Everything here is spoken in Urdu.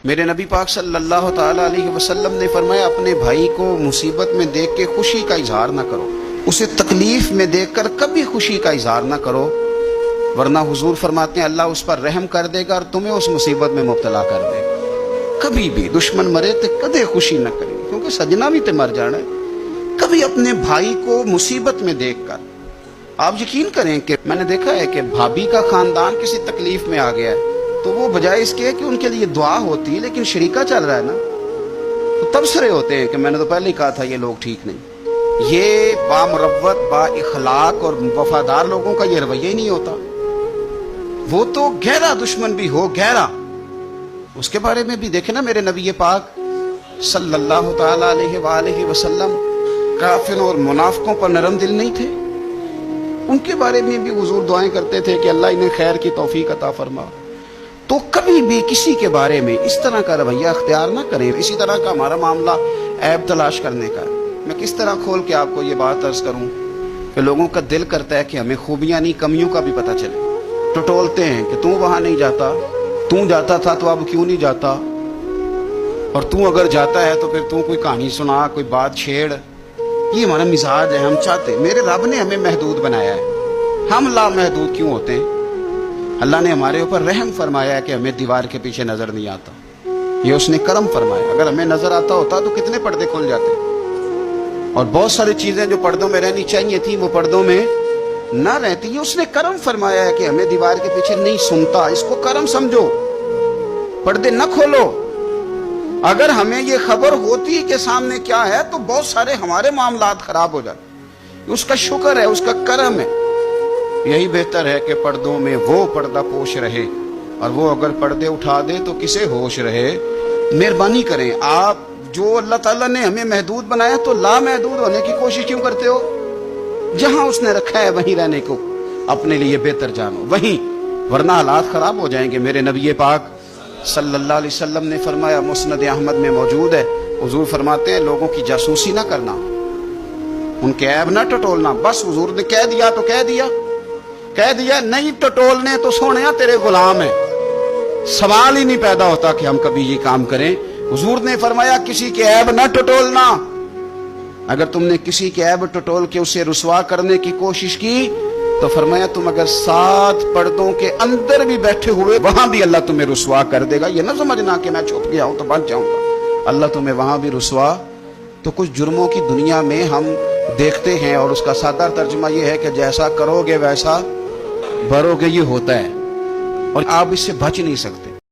میرے نبی پاک صلی اللہ تعالیٰ علیہ وسلم نے فرمایا اپنے بھائی کو مصیبت میں دیکھ کے خوشی کا اظہار نہ کرو، اسے تکلیف میں دیکھ کر کبھی خوشی کا اظہار نہ کرو، ورنہ حضور فرماتے ہیں اللہ اس پر رحم کر دے گا اور تمہیں اس مصیبت میں مبتلا کر دے گا۔ کبھی بھی دشمن مرے تو کدے خوشی نہ کرے، کیونکہ سجنا بھی تے مر جانا ہے۔ کبھی اپنے بھائی کو مصیبت میں دیکھ کر، آپ یقین کریں کہ میں نے دیکھا ہے کہ بھابھی کا خاندان کسی تکلیف میں آ گیا ہے تو وہ بجائے اس کے کہ ان کے لیے دعا ہوتی ہے، لیکن شریکہ چل رہا ہے نا، تو تبصرے ہوتے ہیں کہ میں نے تو پہلے ہی کہا تھا یہ لوگ ٹھیک نہیں۔ یہ با مروت، با اخلاق اور وفادار لوگوں کا یہ رویہ ہی نہیں ہوتا۔ وہ تو گہرا دشمن بھی ہو، گہرا، اس کے بارے میں بھی دیکھیں نا، میرے نبی پاک صلی اللہ تعالی علیہ وآلہ وسلم کافروں اور منافقوں پر نرم دل نہیں تھے، ان کے بارے میں بھی حضور دعائیں کرتے تھے کہ اللہ انہیں خیر کی توفیق عطا فرما۔ تو کبھی بھی کسی کے بارے میں اس طرح کا رویہ اختیار نہ کریں۔ اسی طرح کا ہمارا معاملہ عیب تلاش کرنے کا ہے۔ میں کس طرح کھول کے آپ کو یہ بات عرض کروں کہ لوگوں کا دل کرتا ہے کہ ہمیں خوبیاں نہیں کمیوں کا بھی پتہ چلے۔ ٹٹولتے ہیں کہ تم وہاں نہیں جاتا، تم جاتا تھا تو اب کیوں نہیں جاتا، اور تم اگر جاتا ہے تو پھر تم کوئی کہانی سنا، کوئی بات چھیڑ۔ یہ ہمارا مزاج ہے، ہم چاہتے، میرے رب نے ہمیں محدود بنایا ہے، ہم لامحدود کیوں ہوتے ہیں؟ اللہ نے ہمارے اوپر رحم فرمایا ہے کہ ہمیں دیوار کے پیچھے نظر نہیں آتا، یہ اس نے کرم فرمایا۔ اگر ہمیں نظر آتا ہوتا تو کتنے پردے کھل جاتے، اور بہت ساری چیزیں جو پردوں میں رہنی چاہیے تھی وہ پردوں میں نہ رہتی۔ یہ اس نے کرم فرمایا ہے کہ ہمیں دیوار کے پیچھے نہیں سنتا، اس کو کرم سمجھو، پردے نہ کھولو۔ اگر ہمیں یہ خبر ہوتی کہ سامنے کیا ہے تو بہت سارے ہمارے معاملات خراب ہو جاتے۔ اس کا شکر ہے، اس کا کرم ہے۔ یہی بہتر ہے کہ پردوں میں وہ پردہ پوش رہے، اور وہ اگر پردے اٹھا دے تو کسے ہوش رہے۔ مہربانی کریں، آپ جو اللہ تعالیٰ نے ہمیں محدود بنایا تو لامحدود ہونے کی کوشش کیوں کرتے ہو؟ جہاں اس نے رکھا ہے وہیں رہنے کو اپنے لیے بہتر جانو، وہیں، ورنہ حالات خراب ہو جائیں گے۔ میرے نبی پاک صلی اللہ علیہ وسلم نے فرمایا، مسند احمد میں موجود ہے، حضور فرماتے ہیں لوگوں کی جاسوسی نہ کرنا، ان کے عیب نہ ٹٹولنا۔ بس حضور نے کہہ دیا تو کہہ دیا، نہیں ٹٹولنے تو سونیا تیرے غلام ہیں۔ سوال ہی نہیں پیدا ہوتا کہ ہم کبھی یہ کام کریں۔ حضور نے فرمایا کسی کے عیب نہ ٹٹولنا۔ اگر تم نے کسی کے عیب ٹٹول کے اسے رسوا کرنے کی کوشش کی تو فرمایا تم اگر 7 پردوں کے اندر بھی بیٹھے ہوئے وہاں بھی اللہ تمہیں رسوا کر دے گا۔ یہ نہ سمجھنا کہ میں چھپ گیا ہوں تو بچ جاؤں گا، اللہ تمہیں وہاں بھی رسوا۔ تو کچھ جرموں کی دنیا میں ہم دیکھتے ہیں، اور اس کا سادہ ترجمہ یہ ہے کہ جیسا کرو گے ویسا بھرو گے، یہ ہوتا ہے، اور آپ اس سے بچ نہیں سکتے۔